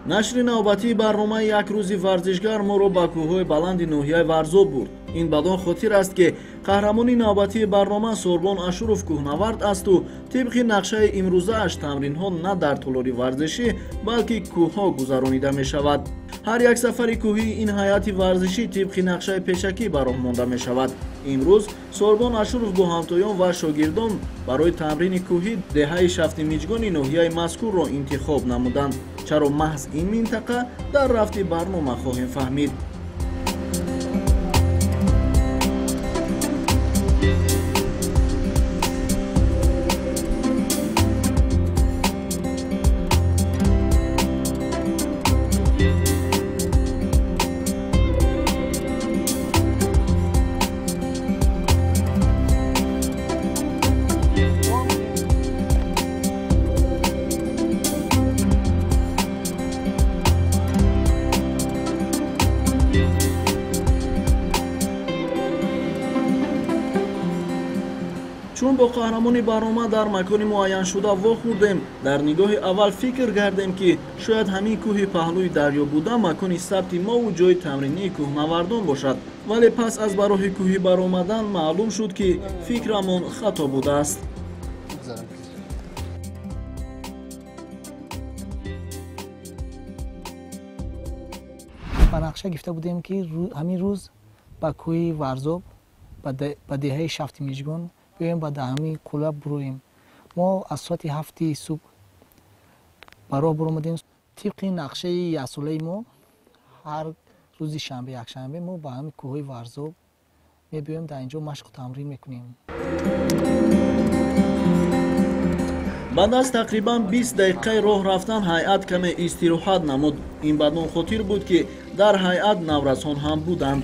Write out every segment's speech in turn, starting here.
нашри навбатии барномаи як рӯзи варзишгар моро ба кӯҳҳои баланди ноҳияи варзоб бурд. ин бадон хотир аст ки қаҳрамони навбатии барнома Сорбон Ашуров кӯҳнавард асту тибқи нақшаи имрӯзааш тамринҳо на дар толори варзишӣ балки кӯҳҳо гузаронида мешавад. ҳар як сафари кӯҳии ин ҳайати варзишӣ тибқи нақшаи пешакӣ ба роҳ монда мешавад. имрӯз Сорбон Ашуров бо ҳамтоён ва шогирдон барои тамрини кӯҳӣ деҳаи шафти миҷгони ноҳияи мазкурро интихоб намуданд. чаро маҳз ин минтақа дар рафти барнома хоҳем фаҳмид. чун бо қаҳрамони барнома дар макони муайяншуда вохӯрдем, дар нигоҳи аввал фикр кардем ки шояд ҳамин кӯҳи паҳлӯи дарё буда макони сабти мову ҷои тамринии кӯҳнавардон бошад, вале пас аз ба роҳи кӯҳӣ баромадан маълум шуд ки фикрамон хато будааст. ба нақша гирифта будем ки ҳамин рӯз ба кӯҳи варзоб ба деҳаи шафти миҷгон биёем ба ҳамин қулла буроем. мо аз соати 7 субҳ ба роҳ баромадем. тибқи нақшаи яксолаи мо ҳар рӯзи шанбе якшанбе мо ба ҳамин кӯҳҳои варзоб мебиёем, дар инҷо машқу тамрин мекунем. баъд аз тақрибан 20 дақиқаи роҳ рафтан ҳайат каме истироҳат намуд. ин бадон хотир буд ки дар ҳайат наврасон ҳам буданд.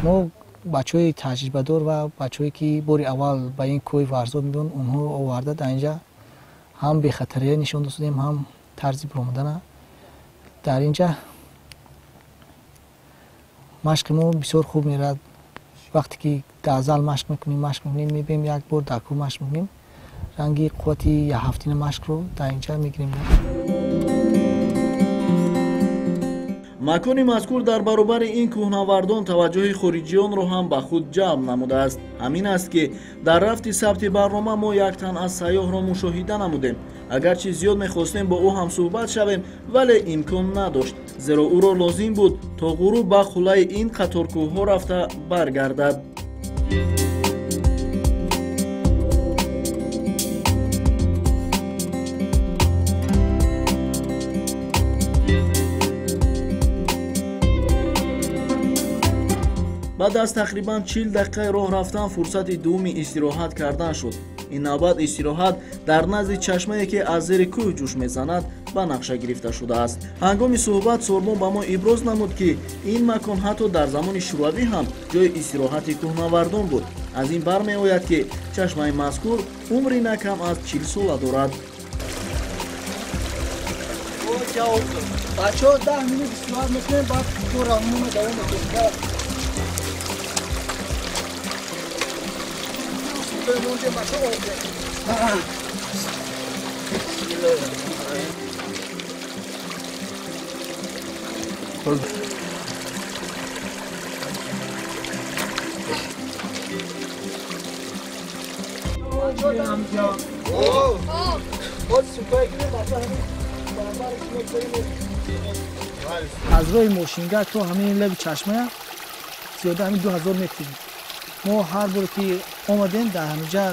мо бачаҳои таҷрибадор ва бачаҳое ки бори аввал ба ин кӯҳи варзоб мебиёнд, онҳо оварда дар инҷа ҳам бехатария нишон додем, ҳам тарзи биромадана. дар инҷа машқи мо бисёр хуб меравад. вақте ки дар зал машқ мекунем мебием як бор дар кӯҳ машқ мекунем, ранги қуввати якҳафтина машқро дар инҷа мегирем. макони мазкур дар баробари ин кӯҳнавардон таваҷҷӯҳи хориҷиёнро ҳам ба худ ҷалб намудааст. ҳамин аст ки дар рафти сабти барнома мо як тан аз сайёҳро мушоҳида намудем. агарчи зиёд мехостем бо ӯ ҳам суҳбат шавем, вале имкон надошт, зеро ӯро лозим буд то ғуруб ба хулаи ин қаторкӯҳҳо рафта баргардад. баъд аз тақрибан 40 дақиқаи роҳ рафтан фурсати дуввуми истироҳат кардан шуд. ин навбат истироҳат дар назди чашмае ки аз зери кӯҳ ҷӯш мезанад ба нақша гирифта шудааст. ҳангоми суҳбат Сорбон ба мо иброз намуд ки ин макон ҳатто дар замони шӯравӣ ҳам ҷои истироҳати кӯҳнавардон буд. аз ин бармеояд ки чашмаи мазкур умри на кам аз 40 сола дорад. бачаҳо 10 минут истироҳат мекунем, баъд кӯҳрамонро давом мекунем. аз роҳи мошингар то ҳамин лаби чашма зиёда ҳамин 2000 метр. мо ҳар боре ки омадем дар ҳаминҷа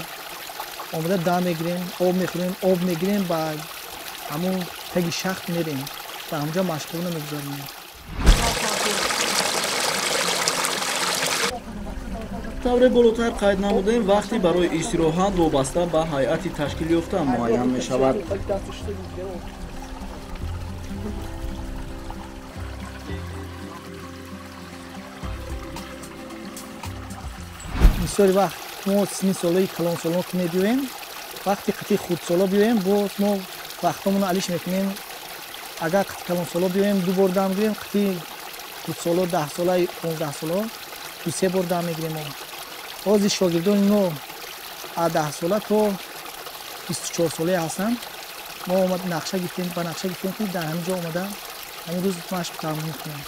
омада дам мегирем, об мехӯрем, об мегирем, ба ҳамон таги шахт мерем, ба ҳаминҷа машғулона мегузарем. тавре болотар қайд намудем вақти барои истироҳат вобаста ба ҳайати ташкилёфта муайян мешавад. бисёри вақт мо синни солаи калонсолон ки мебиёем, вақти қати хурдсола биёем, боз мо вақтамонро алиш мекунем. агар қати калонсола биёем, ду бор дам гирем, қати خودسالا 10 ساله 15 ساله 2-3 بار دم میگیریم ما. از شاگردان نو از 10 ساله تا 24 ساله هستن. ما اومد نقشه گرفتیم با نقشه گرفتیم که در همینجا اومدن همین روز مشق تمرین میکنیم.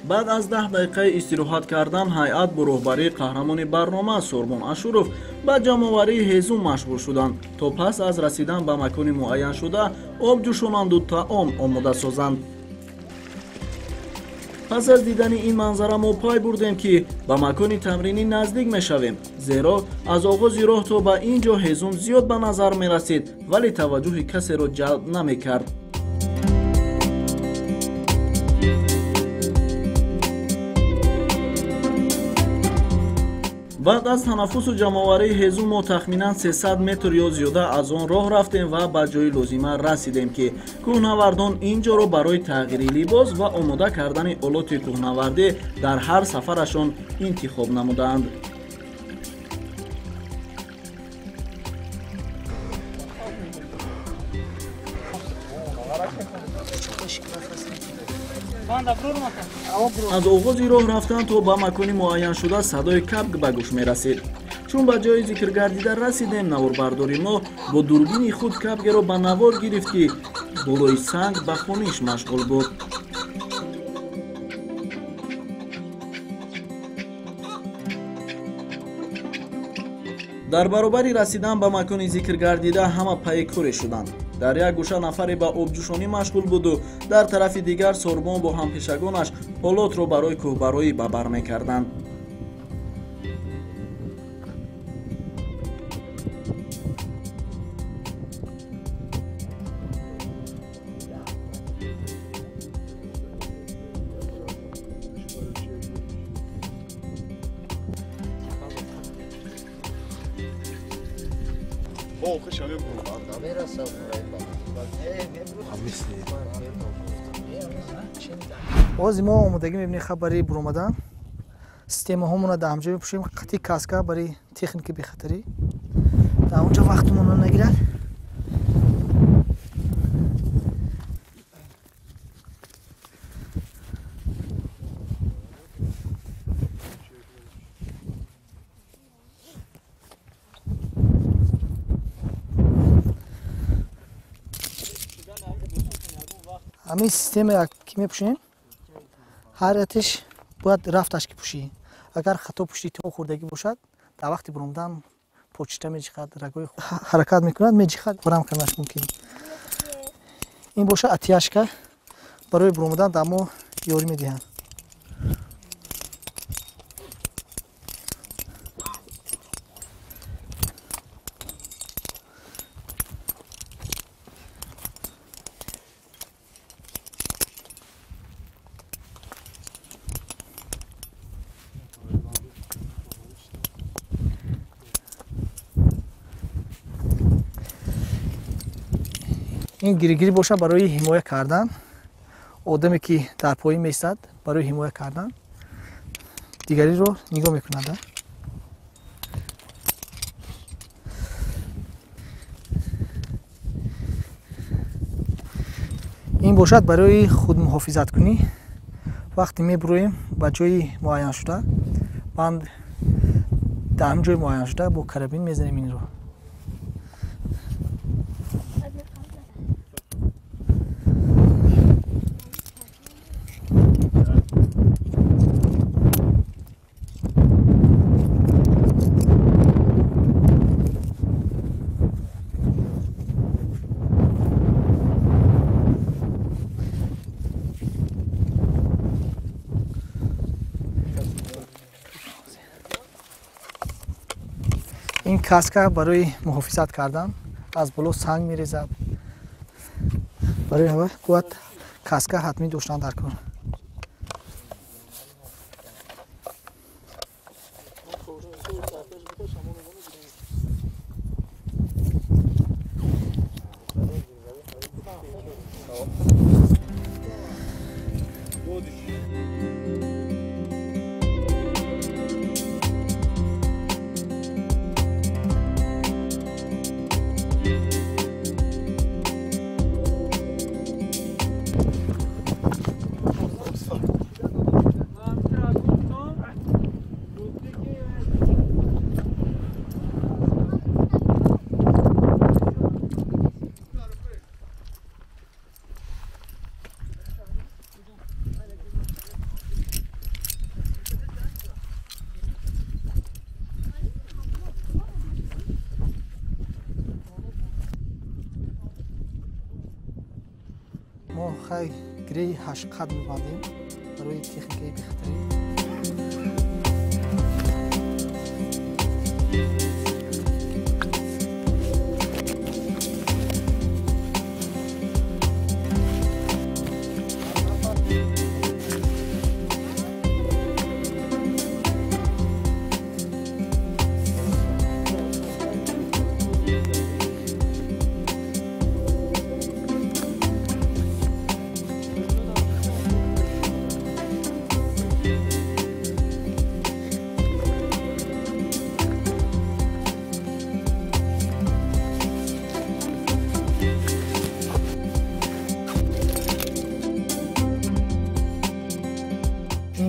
بعد از 10 دقیقه استراحت کردن هیئت با رهبری قهرمان برنامه سوربون اشورов به جمع‌آوری هیزم مشغول شدند تا پس از رسیدن به مکان معین شده آب جوشانند و طعام آماده سازند. پس از دیدن این منظره ما پای بردیم که به مکان تمرینی نزدیک میشویم، زیرا از آغاز راه تا به اینجا هیزم زیاد به نظر می رسید ولی توجه کسی را جلب نمی کرد. بعد از تنفس و جمع‌آوری هیزم ما تخمینا 300 متر یا زیاده از آن راه رفتیم و به جای لازمه رسیدیم که کوهنوردان اینجا را برای تغییر لباس و آماده کردن آلات کوهنوردی در هر سفرشان انتخاب نمودند. از آغاز راه رفتن تا به مکانی معین شده صدای کبک به گوش می رسید. چون به جای ذکر گردیده رسیدیم نواربرداری ما با دوربین خود کبک را به نوار گرفت که بالای سنگ به خونیش مشغول بود. در برابر رسیدن به مکان ذکر گردیده همه پی کوری شدند. در یک گوشه نفری به آبجوشانی مشغول بود و در طرف دیگر سوربون با همپیشگانش آلات را برای کوهبرایی به بر می‌کردند. باز ما آمادگی می‌بینیم خبری برآمدن سیستم همون رو در همجا می‌پوشیم قطعی کاسکا برای تکنیک بی‌خطری در اونجا وقتمون رو نگیرد. همین سیستم که می‌پوشیم هر اتش باید رفتش که پوشی. اگر خطا پوشی تو خوردگی باشد در وقت برآمدن پوچتا میجیخد رگای حرکت میکند میجیخد برام کنش ممکن. این باشه اتیاش که برای برآمدن دمو یاری میدهند. این گیریگیری باشه برای حمایت کردن آدمی که در پایین میستد برای حمایت کردن دیگری رو نگاه میکنند. این باشد برای خود محافظت کنی وقتی میبرویم با جای معین شده بند در همین جای معین شده با کرابین میزنیم این رو. این کاسکا برای محافظت کردن از بالا سنگ میریزد. برای همه قوت کاسکا حتمی داشتن در کار. ما خیلی گری 8 قد می‌بندیم برای تکنیک بهتری.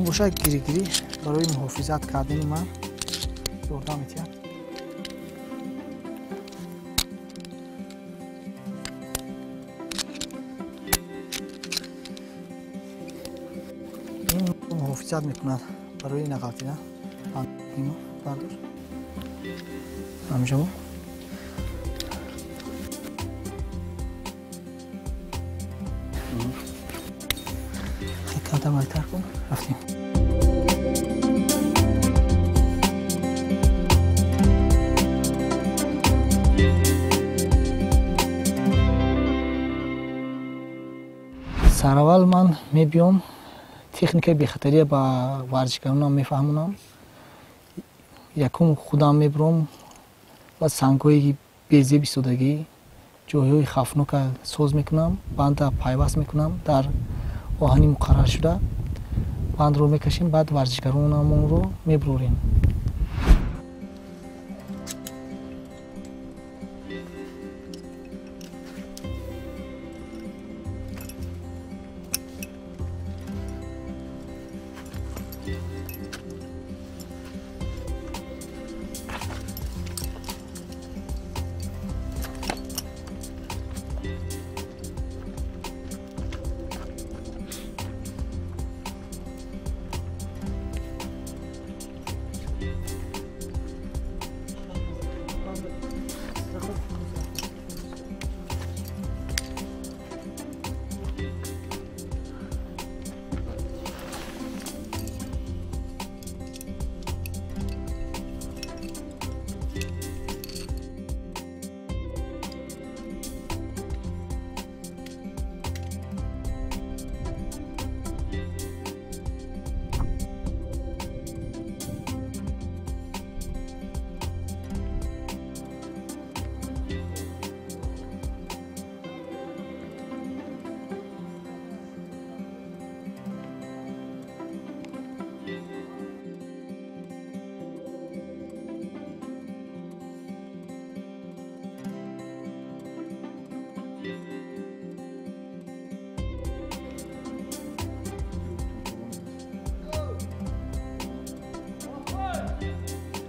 بوشک گیری برای محافظت کردن من یordam می‌کنه. این محافظت می‌کند برای نقاطینا. اینو بردار. همینجا کاتا بایتر کن. رفتیم. سراول من میبیام تکنیک بخطری با ورزشکاران میفهمونم. یکم خودم میبرم و سنگ‌های بیزی بیستودگی جایهای خفنو که سوز میکنم بند پیوست میکنم در آهنی مقرر شده بند رو میکشیم بعد ورزشکارانمون رو میبروریم.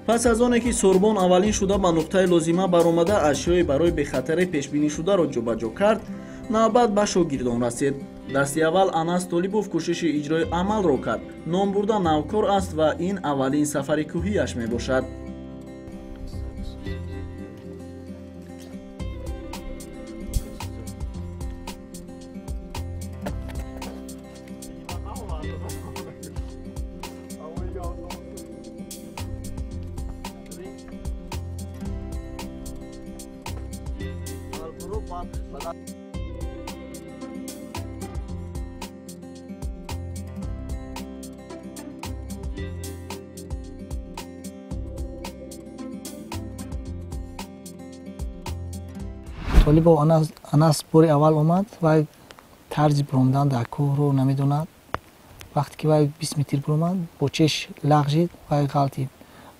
پس از آنکه سوربن اولین شده به نقطه لازمه برآمده اشیای برای بخطر پیشبینی شده را جابجا کرد، نوبت به شاگردان رسید. دستی اول انس طالبوف کوشش اجرای عمل را کرد. نام برده نوکار است و این اولین سفر کوهیش می باشد. طالب و انس باری اول اومد و طرز برومدن در کوه رو نمیدوند. وقتی که وای 20 متر برومد با چش لغزید و غلطید.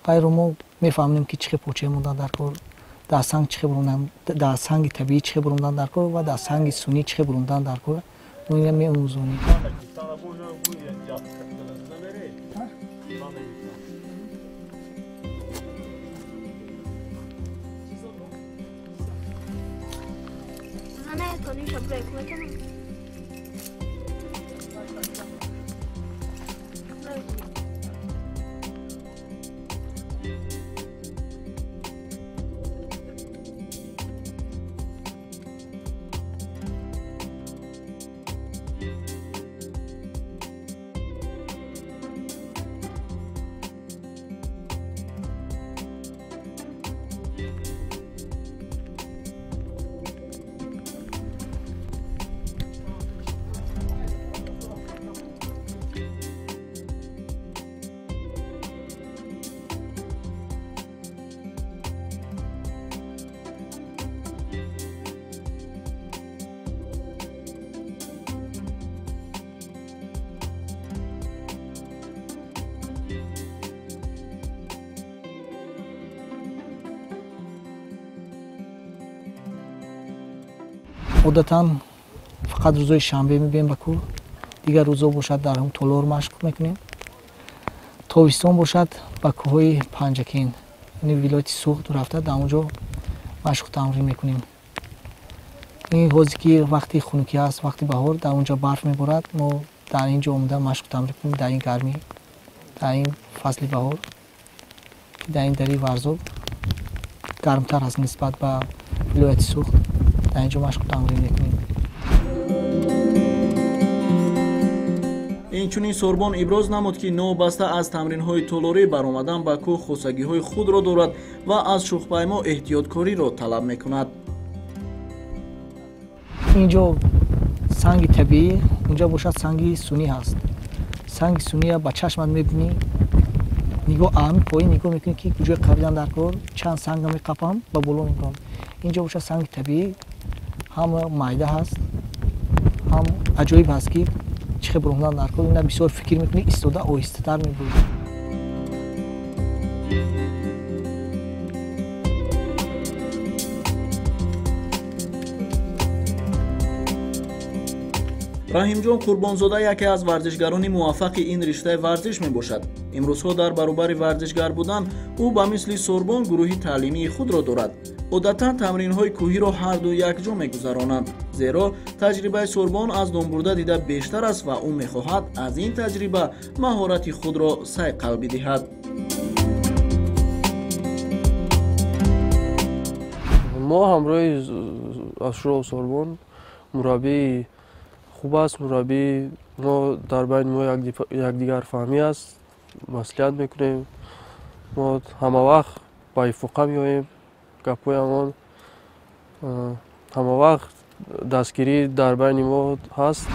وای رو ما میفهمیم که چه پوچه موندن در کوه، در سنگ چه برومدن، در سنگ طبیعی چه برومدن در کوه و در سنگ سونی چه برومدن در کوه. اون می آموزونیم. одатан фақат рӯзои шанбе мебием ба кӯҳ, дигар рӯзо бошад дар ҳам толор машқ мекунем. тобистон бошад ба кӯҳҳои панҷакин, яъне вилояти Суғд рафта дар онҷо машқу тамрин мекунем. ин ҳозир ки вақти хунукӣ аст, вақти баҳор, дар онҷо барф меборад, мо дар ин ҷо омада машқу тамрин кунем дар ин гармӣ, дар ин фасли баҳор, дар ин дари Варзоб гармтар аст нисбат ба вилояти Суғд, дар ин ҷо машқу тамрин мекунем. инчунин Сорбон иброз намуд ки новбаста аз тамринҳои толорӣ баромадан ба кӯҳ хостагиҳои худро дорад ва аз шухпаймо эҳтиёткориро талаб мекунад. инҷо санги табиӣ, онҷа бошад санги сунӣ ҳаст. санги сунӣ ба чашмат мебинӣ, нигоҳ ами поин нигоҳ мекунӣ ки куҷои қабидан дар кор, чанд санга меқапам ба боло мебурам. инҷо бошад санги табиӣ, ҳам майда ҳаст, ҳам аҷоиб ҳаст ки чӣ хел бурондан дар кор, ина бисёр фикр мекунӣ, истода оҳистатар мебурӣ. раҳимҷон қурбонзода яке аз варзишгарони муваффақи ин риштаи варзиш мебошад. имрӯзҳо дар баробари варзишгар будан ӯ ба мисли Сорбон гурӯҳи таълимии худро дорад. одатан тамринҳои кӯҳиро ҳарду якҷо мегузаронанд, зеро таҷрибаи Сорбон аз донбурда дида бештар аст ва ӯ мехоҳад аз ин таҷриба маҳорати худро сайқал бидиҳад. мо ҳамроҳи Ашуро Сорбон мураббии хуб аст, мураббии мо дар байни мо якдигар фаҳмӣ аст, маслиҳат мекунем, мо ҳамавақт ба ифоқа меоем, гапҳои ҳамон ҳамавақт дастгирӣ дар байни мо ҳаст.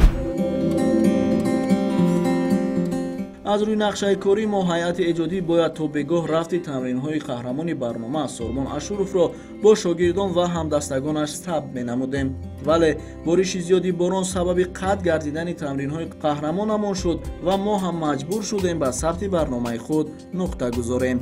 аз рӯи нақшаи корӣ мо ҳайати эҷодӣ бояд то бегоҳ рафти тамринҳои қаҳрамони барнома Сорбон Ашуровро бо шогирдон ва ҳамдастагонаш сабт менамудем, вале бориши зиёди борон сабаби қатъ гардидани тамринҳои қаҳрамонамон шуд ва мо ҳам маҷбур шудем ба сабти барномаи худ нуқта гузорем.